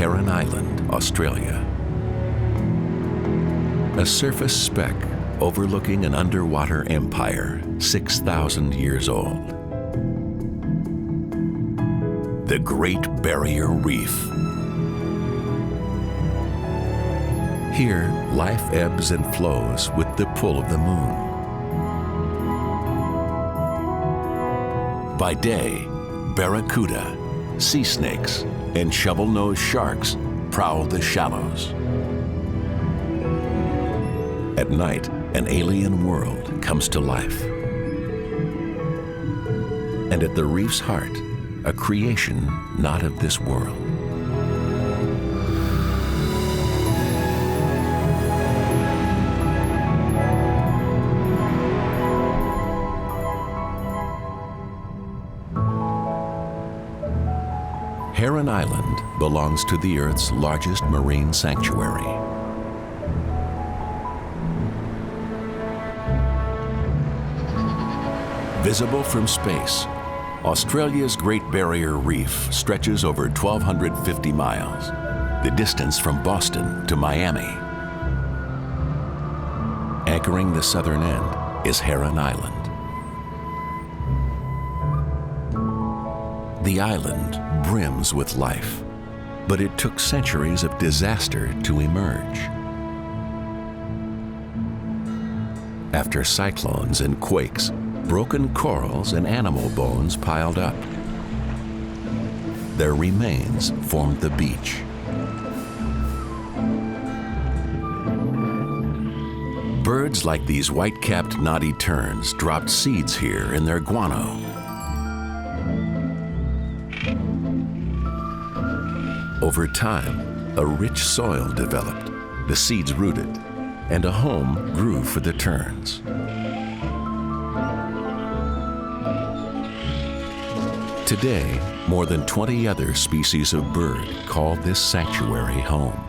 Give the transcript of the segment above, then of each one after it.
Heron Island, Australia. A surface speck overlooking an underwater empire 6,000 years old. The Great Barrier Reef. Here, life ebbs and flows with the pull of the moon. By day, barracuda, sea snakes, and shovel-nosed sharks prowl the shallows. At night, an alien world comes to life. And at the reef's heart, a creation not of this world. Heron Island belongs to the Earth's largest marine sanctuary. Visible from space, Australia's Great Barrier Reef stretches over 1,250 miles, the distance from Boston to Miami. Anchoring the southern end is Heron Island. The island brims with life, but it took centuries of disaster to emerge. After cyclones and quakes, broken corals and animal bones piled up. Their remains formed the beach. Birds like these white-capped knotty terns dropped seeds here in their guano. Over time, a rich soil developed, the seeds rooted, and a home grew for the terns. Today, more than 20 other species of bird call this sanctuary home.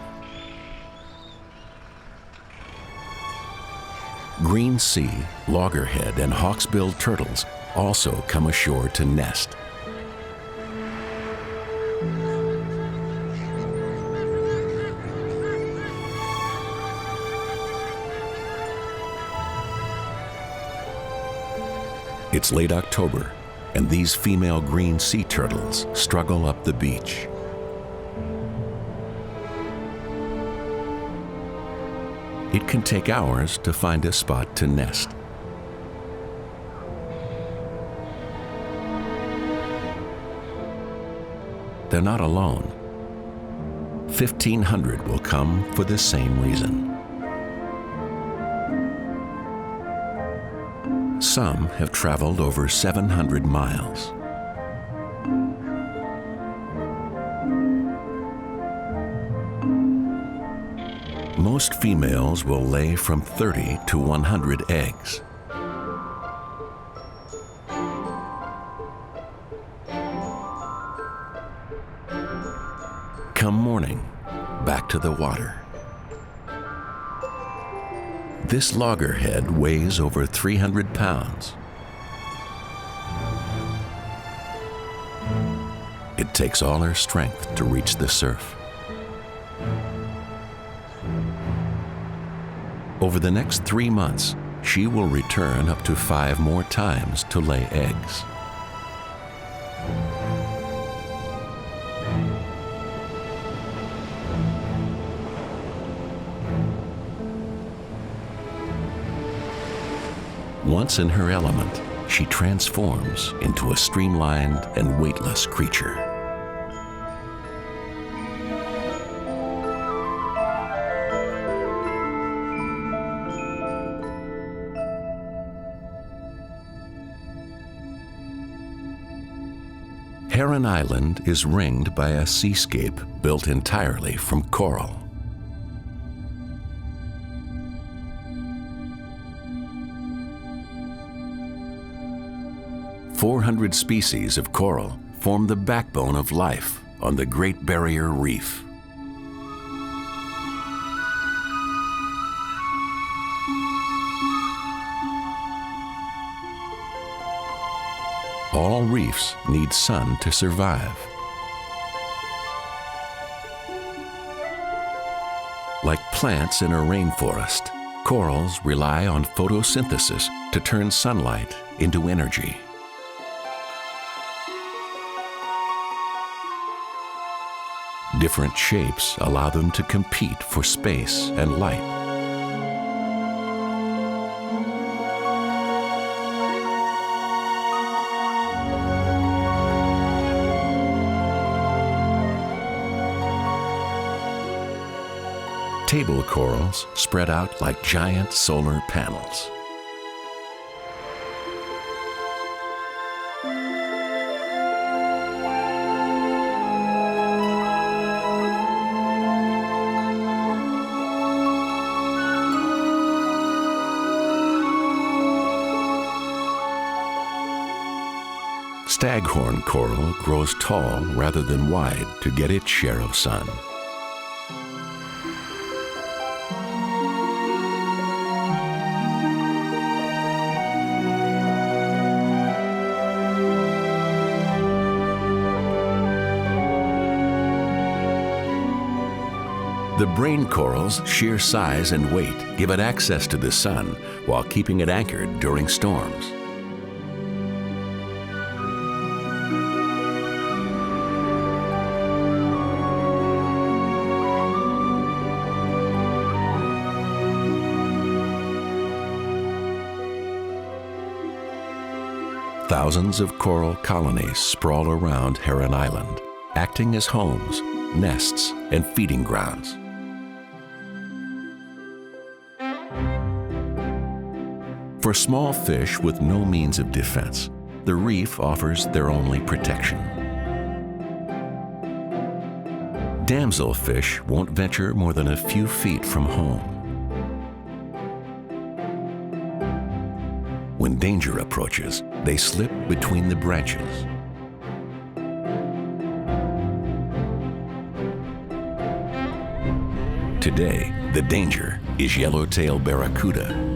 Green sea, loggerhead, and hawksbill turtles also come ashore to nest. It's late October, and these female green sea turtles struggle up the beach. It can take hours to find a spot to nest. They're not alone. 1,500 will come for the same reason. Some have traveled over 700 miles. Most females will lay from 30 to 100 eggs. Come morning, back to the water. This loggerhead weighs over 300 pounds. It takes all her strength to reach the surf. Over the next 3 months, she will return up to 5 more times to lay eggs. Once in her element, she transforms into a streamlined and weightless creature. Heron Island is ringed by a seascape built entirely from coral. "400 species of coral form the backbone of life on the Great Barrier Reef. All reefs need sun to survive. Like plants in a rainforest, corals rely on photosynthesis to turn sunlight into energy. Different shapes allow them to compete for space and light. Table corals spread out like giant solar panels. Staghorn coral grows tall rather than wide to get its share of sun. The brain coral's sheer size and weight give it access to the sun while keeping it anchored during storms. Thousands of coral colonies sprawl around Heron Island, acting as homes, nests, and feeding grounds. For small fish with no means of defense, the reef offers their only protection. Damselfish won't venture more than a few feet from home. When danger approaches, they slip between the branches. Today, the danger is yellowtail barracuda.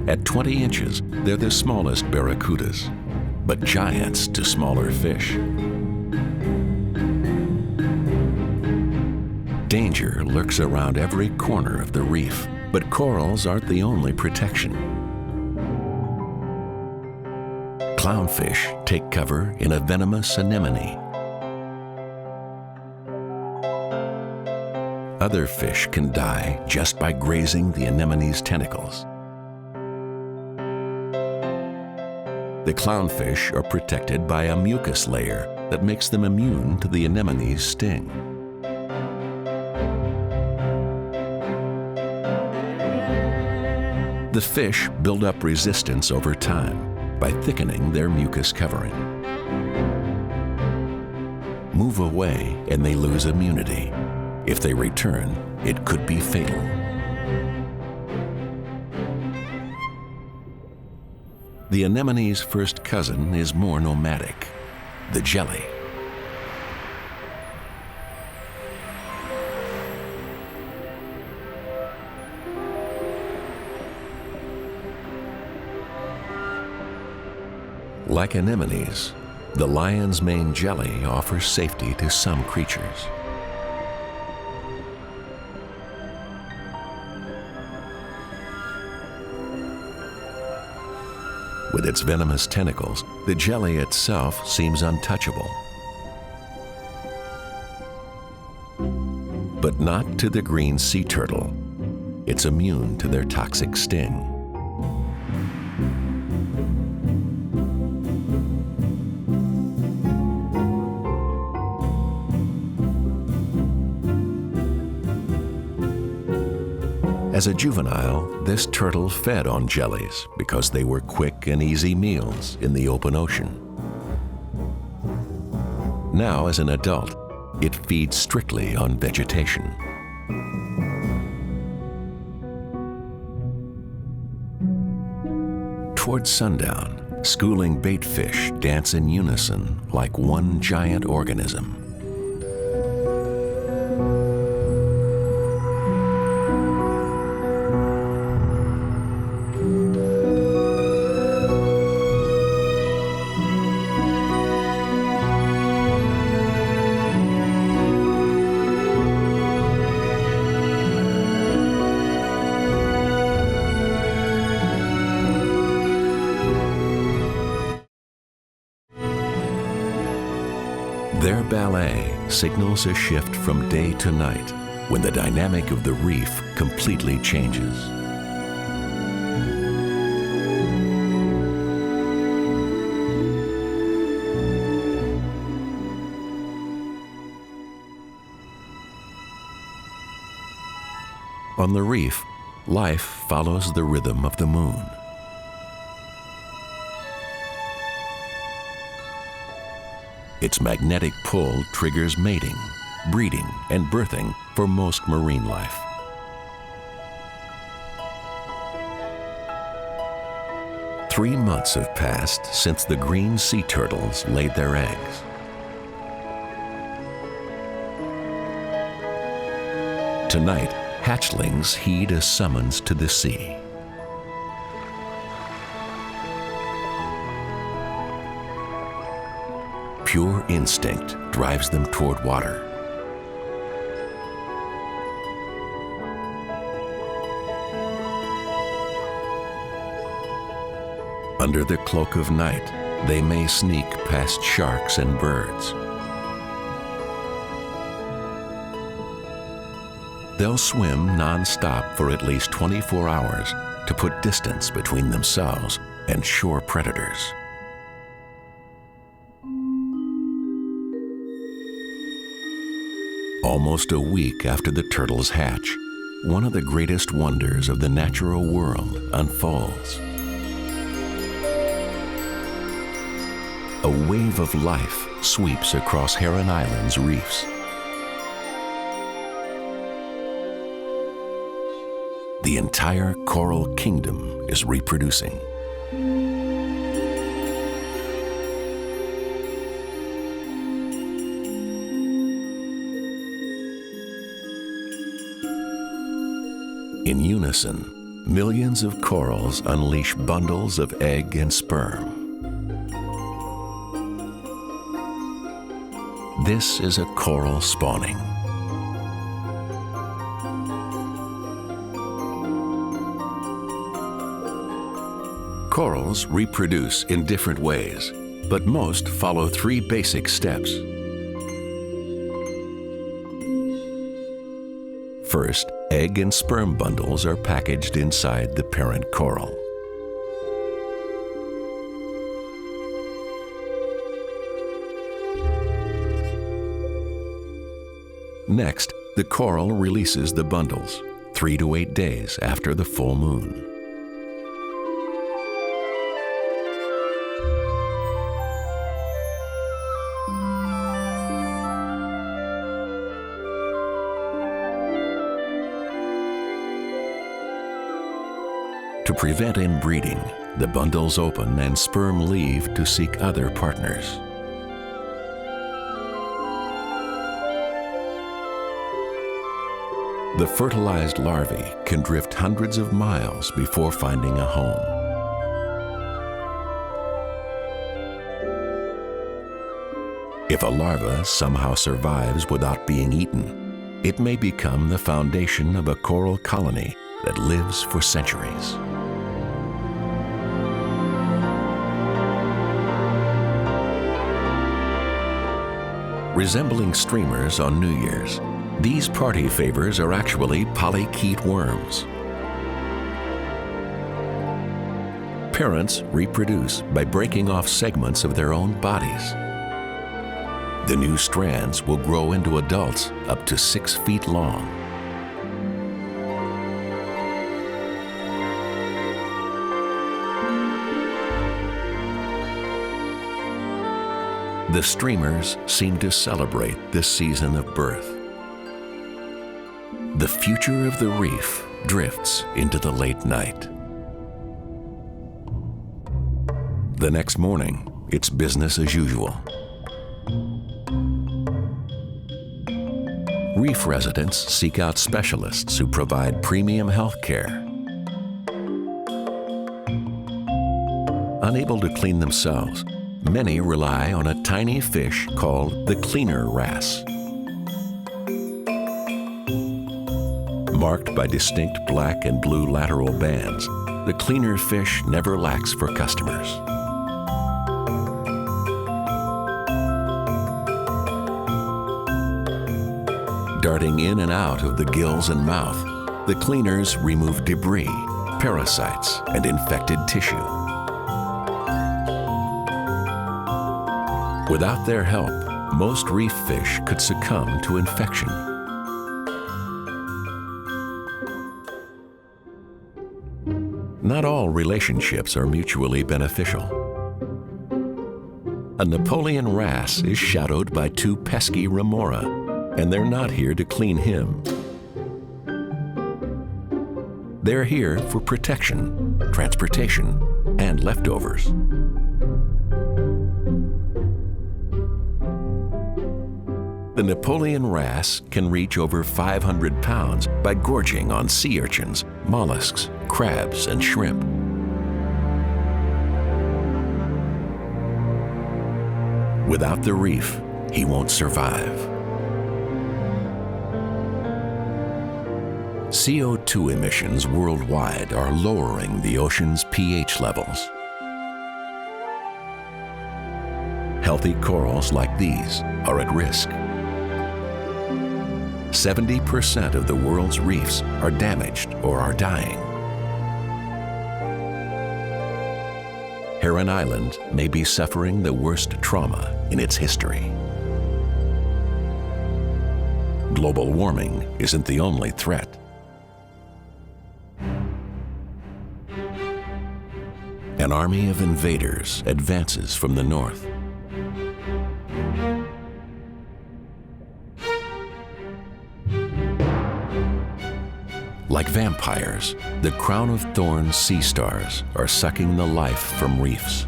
At 20 inches, they're the smallest barracudas, but giants to smaller fish. Danger lurks around every corner of the reef, but corals aren't the only protection. Clownfish take cover in a venomous anemone. Other fish can die just by grazing the anemone's tentacles. The clownfish are protected by a mucus layer that makes them immune to the anemone's sting. The fish build up resistance over time by thickening their mucus covering. Move away and they lose immunity. If they return, it could be fatal. The anemone's first cousin is more nomadic, the jelly. Like anemones, the lion's mane jelly offers safety to some creatures. With its venomous tentacles, the jelly itself seems untouchable. But not to the green sea turtle. It's immune to their toxic sting. As a juvenile, this turtle fed on jellies because they were quick and easy meals in the open ocean. Now, as an adult, it feeds strictly on vegetation. Toward sundown, schooling bait fish dance in unison like one giant organism. Their ballet signals a shift from day to night when the dynamic of the reef completely changes. On the reef, life follows the rhythm of the moon. Its magnetic pull triggers mating, breeding, and birthing for most marine life. Three months have passed since the green sea turtles laid their eggs. Tonight, hatchlings heed a summons to the sea. Pure instinct drives them toward water. Under the cloak of night, they may sneak past sharks and birds. They'll swim non-stop for at least 24 hours to put distance between themselves and shore predators. Almost a week after the turtles hatch, one of the greatest wonders of the natural world unfolds. A wave of life sweeps across Heron Island's reefs. The entire coral kingdom is reproducing. In unison, millions of corals unleash bundles of egg and sperm. This is a coral spawning. Corals reproduce in different ways, but most follow three basic steps. First, egg and sperm bundles are packaged inside the parent coral. Next, the coral releases the bundles 3 to 8 days after the full moon. To prevent inbreeding, the bundles open and sperm leave to seek other partners. The fertilized larvae can drift hundreds of miles before finding a home. If a larva somehow survives without being eaten, it may become the foundation of a coral colony that lives for centuries. Resembling streamers on New Year's, these party favors are actually polychaete worms. Parents reproduce by breaking off segments of their own bodies. The new strands will grow into adults up to 6 feet long. The streamers seem to celebrate this season of birth. The future of the reef drifts into the late night. The next morning, it's business as usual. Reef residents seek out specialists who provide premium health care. Unable to clean themselves, many rely on a tiny fish called the cleaner wrasse. Marked by distinct black and blue lateral bands, the cleaner fish never lacks for customers. Darting in and out of the gills and mouth, the cleaners remove debris, parasites, and infected tissue. Without their help, most reef fish could succumb to infection. Not all relationships are mutually beneficial. A Napoleon wrasse is shadowed by two pesky remora, and they're not here to clean him. They're here for protection, transportation, and leftovers. The Napoleon wrasse can reach over 500 pounds by gorging on sea urchins, mollusks, crabs, and shrimp. Without the reef, he won't survive. CO2 emissions worldwide are lowering the ocean's pH levels. Healthy corals like these are at risk. 70% of the world's reefs are damaged or are dying. Heron Island may be suffering the worst trauma in its history. Global warming isn't the only threat. An army of invaders advances from the north. Like vampires, the crown-of-thorns sea stars are sucking the life from reefs.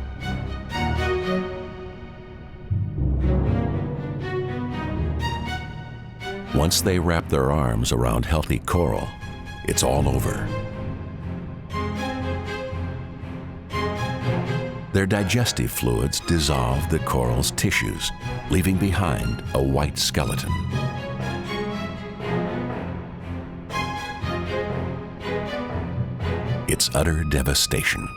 Once they wrap their arms around healthy coral, it's all over. Their digestive fluids dissolve the coral's tissues, leaving behind a white skeleton. It's utter devastation.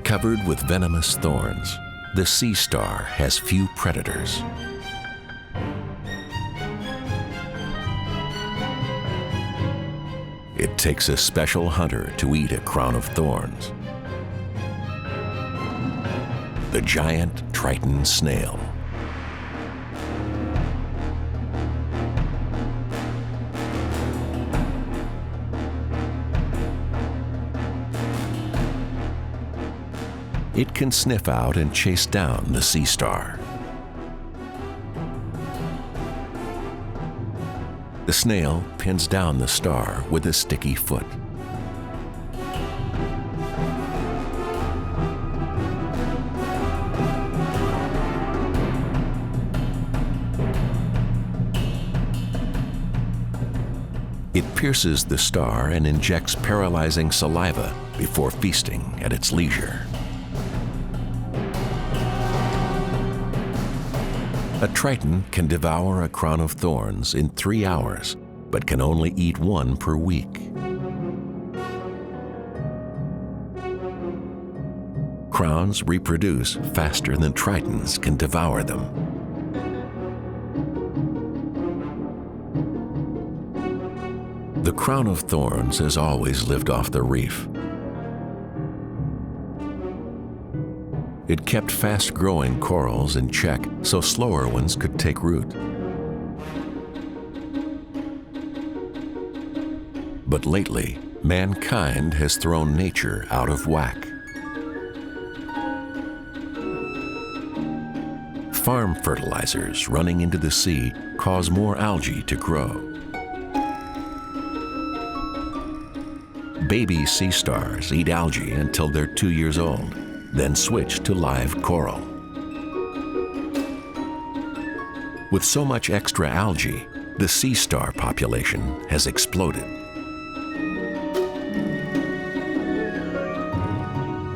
Covered with venomous thorns, the sea star has few predators. It takes a special hunter to eat a crown of thorns. The giant Triton snail. It can sniff out and chase down the sea star. The snail pins down the star with a sticky foot. It pierces the star and injects paralyzing saliva before feasting at its leisure. A Triton can devour a crown of thorns in 3 hours, but can only eat one per week. Crowns reproduce faster than Tritons can devour them. The crown of thorns has always lived off the reef. It kept fast-growing corals in check so slower ones could take root. But lately, mankind has thrown nature out of whack. Farm fertilizers running into the sea cause more algae to grow. Baby sea stars eat algae until they're 2 years old, then switch to live coral. With so much extra algae, the sea star population has exploded.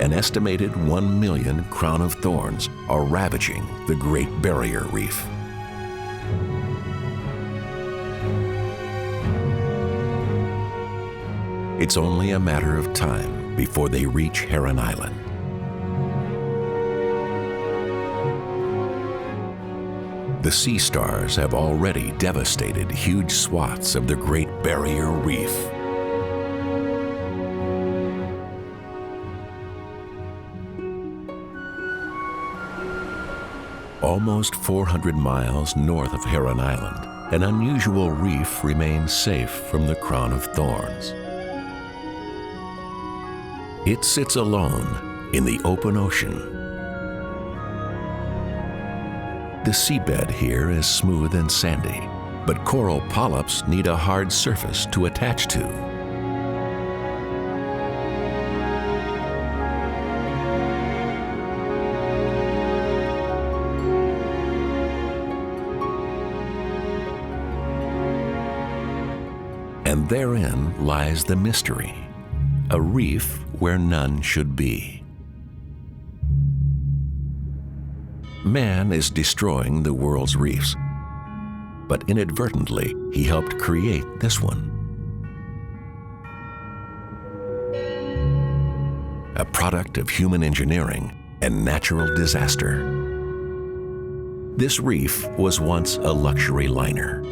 An estimated 1 million crown of thorns are ravaging the Great Barrier Reef. It's only a matter of time before they reach Heron Island. The sea stars have already devastated huge swaths of the Great Barrier Reef. Almost 400 miles north of Heron Island, an unusual reef remains safe from the crown-of-thorns. It sits alone in the open ocean. The seabed here is smooth and sandy, but coral polyps need a hard surface to attach to. And therein lies the mystery, a reef where none should be. Man is destroying the world's reefs, but inadvertently he helped create this one. A product of human engineering and natural disaster. This reef was once a luxury liner.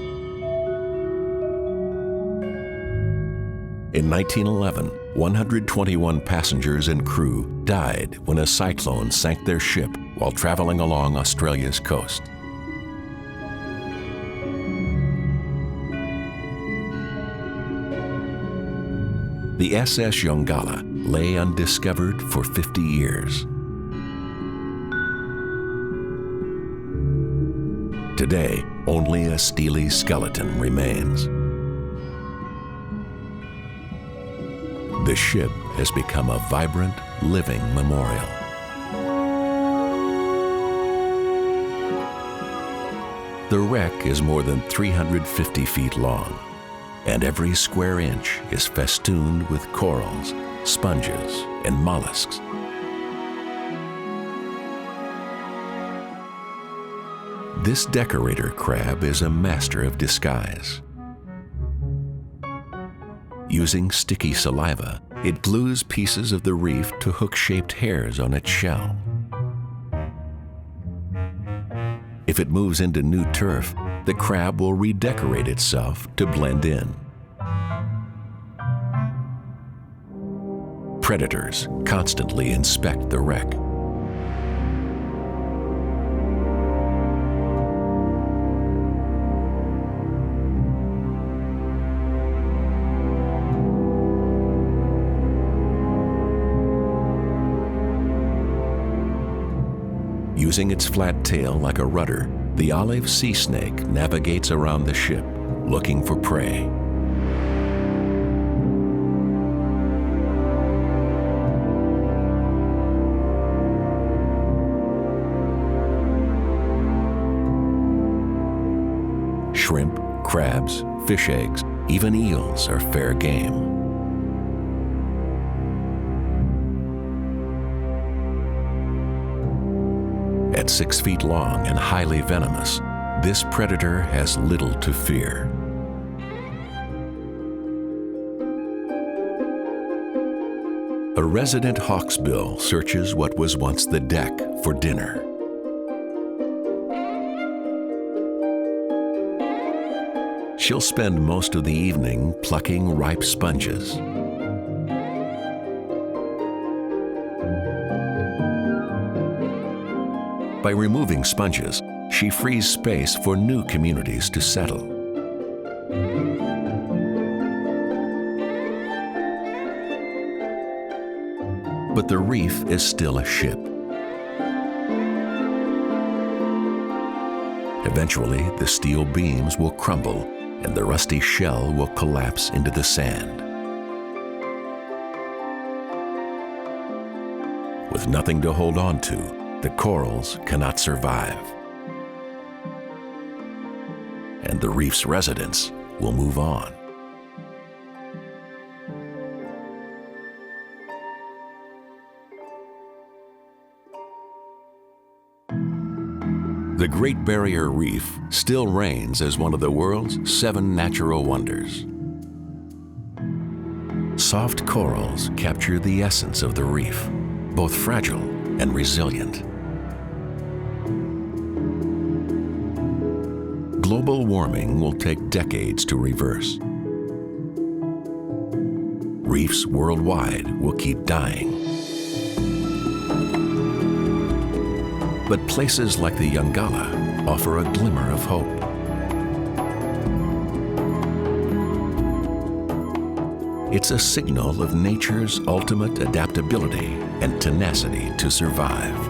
In 1911, 121 passengers and crew died when a cyclone sank their ship while traveling along Australia's coast. The SS Yongala lay undiscovered for 50 years. Today, only a steely skeleton remains. The ship has become a vibrant, living memorial. The wreck is more than 350 feet long, and every square inch is festooned with corals, sponges, and mollusks. This decorator crab is a master of disguise. Using sticky saliva, it glues pieces of the reef to hook-shaped hairs on its shell. If it moves into new turf, the crab will redecorate itself to blend in. Predators constantly inspect the wreck. Using its flat tail like a rudder, the olive sea snake navigates around the ship, looking for prey. Shrimp, crabs, fish eggs, even eels are fair game. At 6 feet long and highly venomous, this predator has little to fear. A resident hawksbill searches what was once the deck for dinner. She'll spend most of the evening plucking ripe sponges. By removing sponges, she frees space for new communities to settle. But the reef is still a ship. Eventually, the steel beams will crumble and the rusty shell will collapse into the sand. With nothing to hold on to, the corals cannot survive. And the reef's residents will move on. The Great Barrier Reef still reigns as one of the world's 7 natural wonders. soft corals capture the essence of the reef, both fragile and resilient. Global warming will take decades to reverse. Reefs worldwide will keep dying. But places like the Yongala offer a glimmer of hope. It's a signal of nature's ultimate adaptability and tenacity to survive.